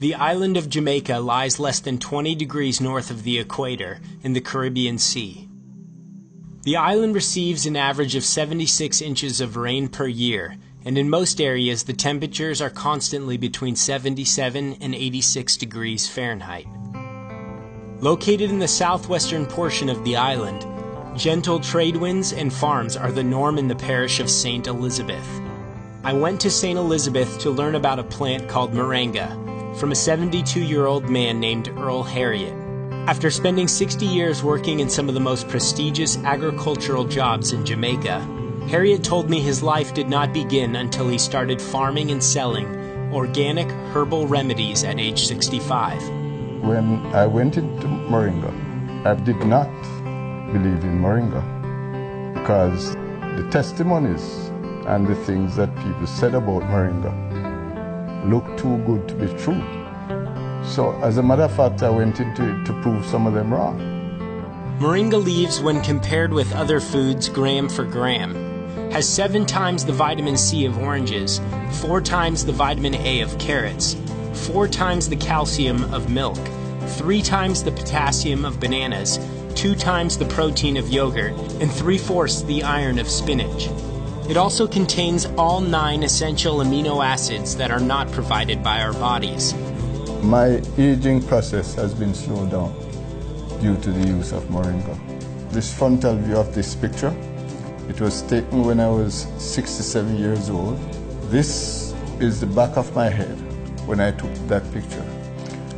The island of Jamaica lies less than 20 degrees north of the equator in the Caribbean Sea. The island receives an average of 76 inches of rain per year, and in most areas the temperatures are constantly between 77 and 86 degrees Fahrenheit. Located in the southwestern portion of the island, gentle trade winds and farms are the norm in the parish of St. Elizabeth. I went to St. Elizabeth to learn about a plant called moringa from a 72-year-old man named Earl Harriott. After spending 60 years working in some of the most prestigious agricultural jobs in Jamaica, Harriott told me his life did not begin until he started farming and selling organic herbal remedies at age 65. When I went into moringa, I did not believe in moringa because the testimonies and the things that people said about moringa looked too good to be true. So as a matter of fact, I went into it to prove some of them wrong. Moringa leaves, when compared with other foods gram for gram, has 7 times the vitamin C of oranges, 4 times the vitamin A of carrots, 4 times the calcium of milk, 3 times the potassium of bananas, 2 times the protein of yogurt, and 3/4 the iron of spinach. It also contains all 9 essential amino acids that are not provided by our bodies. My aging process has been slowed down due to the use of moringa. This frontal view of this picture, it was taken when I was 67 years old. This is the back of my head when I took that picture.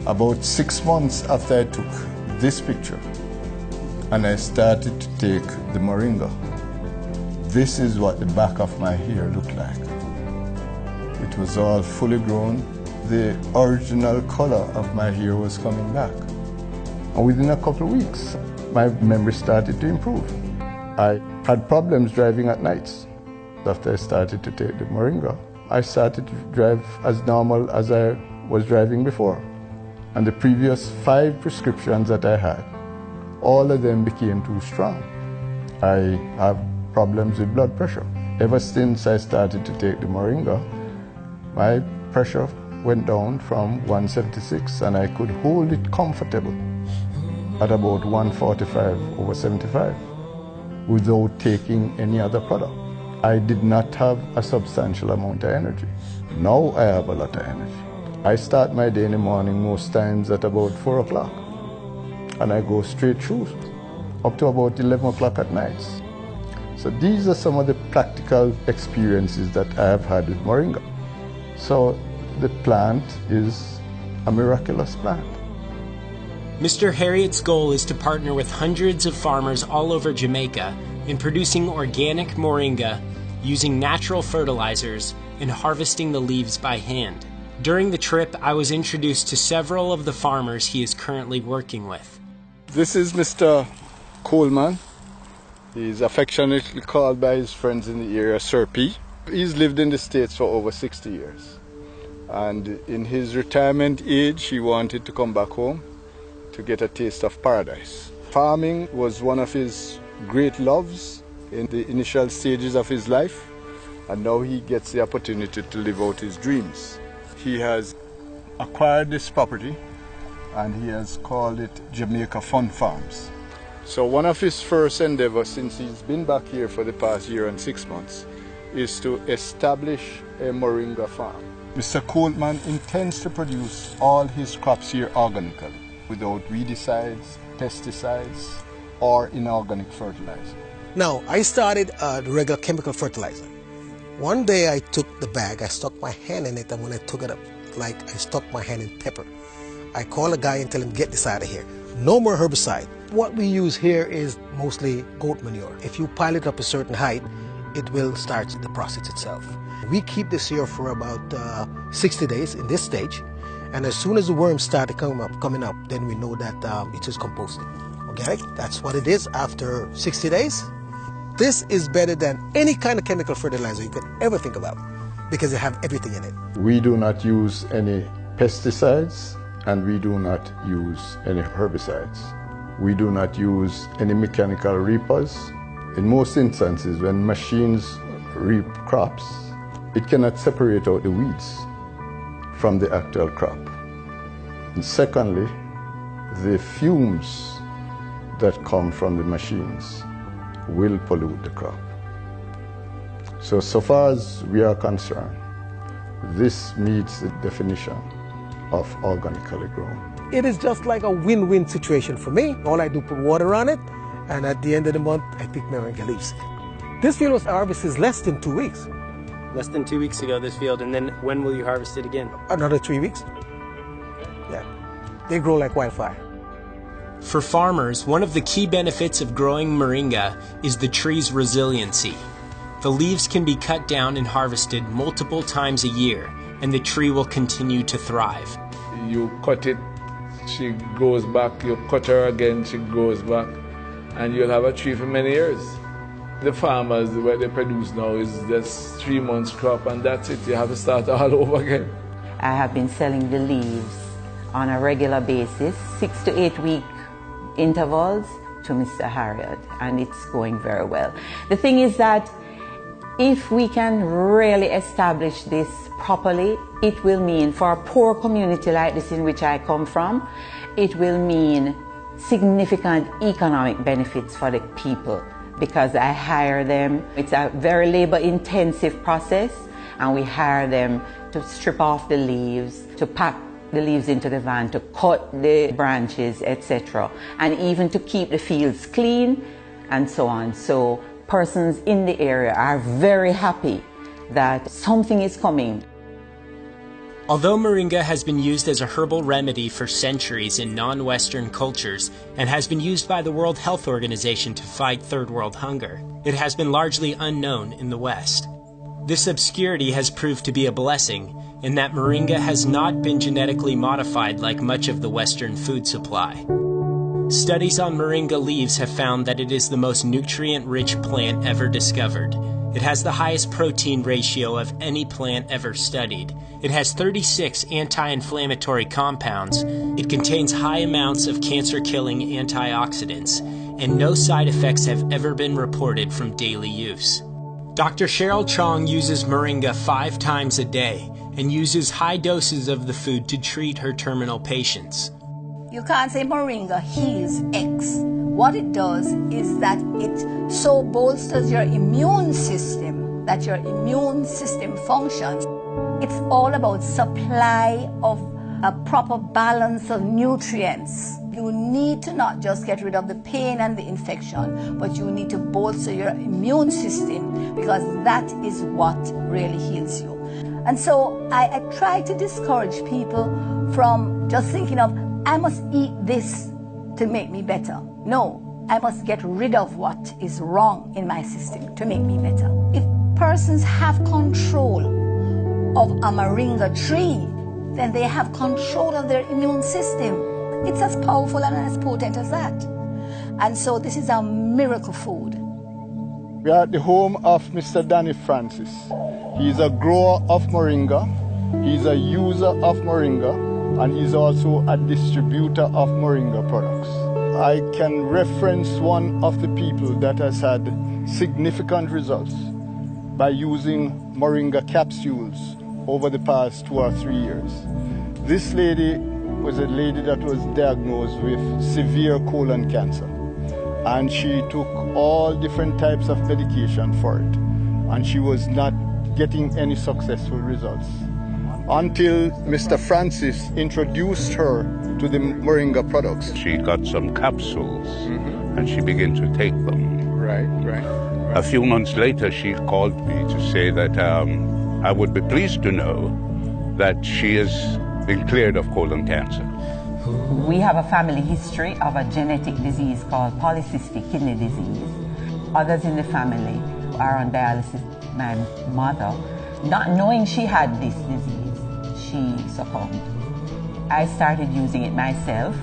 About 6 months after I took this picture and I started to take the moringa, this is what the back of my hair looked like. It was all fully grown. The original color of my hair was coming back. And within a couple of weeks, my memory started to improve. I had problems driving at nights. After I started to take the moringa, I started to drive as normal as I was driving before. And the previous 5 prescriptions that I had, all of them became too strong. I have problems with blood pressure. Ever since I started to take the moringa, my pressure went down from 176 and I could hold it comfortable at about 145/75 without taking any other product. I did not have a substantial amount of energy. Now I have a lot of energy. I start my day in the morning most times at about 4 o'clock and I go straight through up to about 11 o'clock at night. So these are some of the practical experiences that I have had with moringa. So the plant is a miraculous plant. Mr. Harriott's goal is to partner with hundreds of farmers all over Jamaica in producing organic moringa using natural fertilizers and harvesting the leaves by hand. During the trip, I was introduced to several of the farmers he is currently working with. This is Mr. Coleman. He's affectionately called by his friends in the area Sir P. He's lived in the States for over 60 years. And in his retirement age, he wanted to come back home to get a taste of paradise. Farming was one of his great loves in the initial stages of his life, and now he gets the opportunity to live out his dreams. He has acquired this property and he has called it Jamaica Fun Farms. So one of his first endeavors since he's been back here for the past year and 6 months is to establish a moringa farm. Mr. Coleman intends to produce all his crops here organically, without weedicides, pesticides, or inorganic fertilizer. Now, I started the regular chemical fertilizer. One day I took the bag, I stuck my hand in it, and when I took it up, like I stuck my hand in pepper. I call a guy and tell him, get this out of here. No more herbicide. What we use here is mostly goat manure. If you pile it up a certain height, it will start the process itself. We keep this here for about 60 days in this stage, and as soon as the worms start coming up, then we know that it is composting. Okay, that's what it is after 60 days. This is better than any kind of chemical fertilizer you could ever think about because it has everything in it. We do not use any pesticides and we do not use any herbicides. We do not use any mechanical reapers. In most instances, when machines reap crops, it cannot separate out the weeds from the actual crop. And secondly, the fumes that come from the machines will pollute the crop. So far as we are concerned, this meets the definition of organically grown. It is just like a win-win situation for me. All I do put water on it, and at the end of the month, I pick moringa leaves. This field was harvested less than 2 weeks. Less than 2 weeks ago, this field, and then when will you harvest it again? Another 3 weeks. Yeah, they grow like wildfire. For farmers, one of the key benefits of growing moringa is the tree's resiliency. The leaves can be cut down and harvested multiple times a year, and the tree will continue to thrive. You cut it, she goes back, you cut her again, she goes back, and you'll have a tree for many years. The farmers, what they produce now is just 3 months crop, and that's it. You have to start all over again. I have been selling the leaves on a regular basis, 6 to 8 week intervals to Mr. Harriot, and it's going very well. The thing is that if we can really establish this properly, it will mean for a poor community like this in which I come from, it will mean significant economic benefits for the people because I hire them. It's a very labor-intensive process, and we hire them to strip off the leaves, to pack the leaves into the van, to cut the branches, etc., and even to keep the fields clean and so on. So persons in the area are very happy that something is coming. Although moringa has been used as a herbal remedy for centuries in non-Western cultures and has been used by the World Health Organization to fight third world hunger, it has been largely unknown in the West. This obscurity has proved to be a blessing in that moringa has not been genetically modified like much of the Western food supply. Studies on moringa leaves have found that it is the most nutrient-rich plant ever discovered. It has the highest protein ratio of any plant ever studied. It has 36 anti-inflammatory compounds. It contains high amounts of cancer-killing antioxidants, and no side effects have ever been reported from daily use. Dr. Cheryl Chong uses moringa 5 times a day and uses high doses of the food to treat her terminal patients. You can't say moringa heals X. What it does is that it so bolsters your immune system that your immune system functions. It's all about supply of a proper balance of nutrients. You need to not just get rid of the pain and the infection, but you need to bolster your immune system because that is what really heals you. And so I try to discourage people from just thinking of, I must eat this to make me better. No, I must get rid of what is wrong in my system to make me better. If persons have control of a moringa tree, then they have control of their immune system. It's as powerful and as potent as that. And so this is a miracle food. We are at the home of Mr. Danny Francis. He's a grower of moringa, he's a user of moringa, and he's also a distributor of moringa products. I can reference one of the people that has had significant results by using moringa capsules over the past 2 or 3 years. This lady was a lady that was diagnosed with severe colon cancer, and she took all different types of medication for it, and she was not getting any successful results until Mr. Francis introduced her to the moringa products. She got some capsules and she began to take them. Right. A few months later, she called me to say that I would be pleased to know that she has been cleared of colon cancer. We have a family history of a genetic disease called polycystic kidney disease. Others in the family are on dialysis. My mother, not knowing she had this disease, she succumbed. I started using it myself,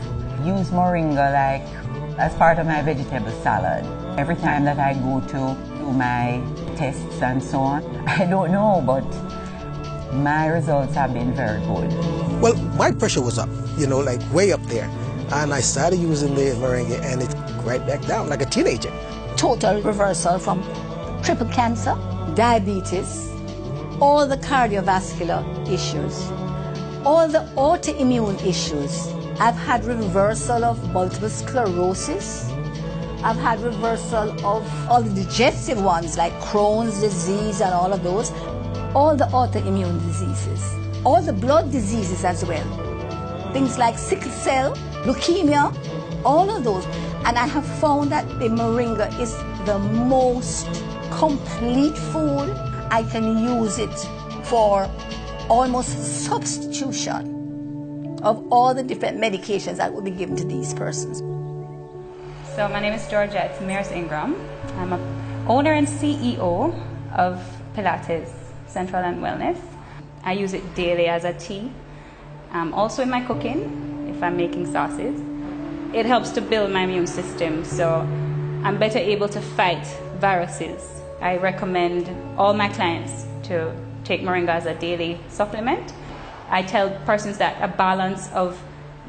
use moringa like as part of my vegetable salad. Every time that I go to do my tests and so on, I don't know, but my results have been very good. Well, my pressure was up, like way up there. And I started using the moringa and it right back down like a teenager. Total reversal from triple cancer, diabetes, all the cardiovascular issues. all the autoimmune issues. I've had reversal of multiple sclerosis. I've had reversal of all the digestive ones like Crohn's disease and all of those. All the autoimmune diseases. All the blood diseases as well. Things like sickle cell, leukemia, all of those. And I have found that the moringa is the most complete food. I can use it for almost substitution of all the different medications that will be given to these persons. So my name is Georgette Mears Ingram. I'm an owner and CEO of Pilates Central and Wellness. I use it daily as a tea. Also in my cooking, if I'm making sauces. It helps to build my immune system, so I'm better able to fight viruses. I recommend all my clients to take moringa as a daily supplement. I tell persons that a balance of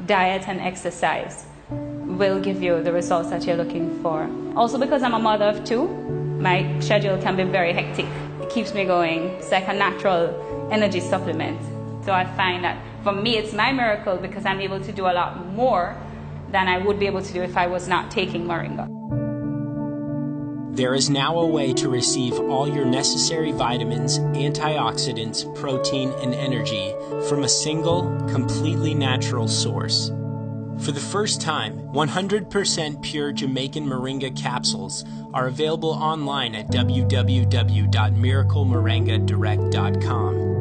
diet and exercise will give you the results that you're looking for. Also, because I'm a mother of two, my schedule can be very hectic. It keeps me going. It's like a natural energy supplement. So I find that for me, it's my miracle because I'm able to do a lot more than I would be able to do if I was not taking moringa. There is now a way to receive all your necessary vitamins, antioxidants, protein, and energy from a single, completely natural source. For the first time, 100% pure Jamaican moringa capsules are available online at www.miraclemoringadirect.com.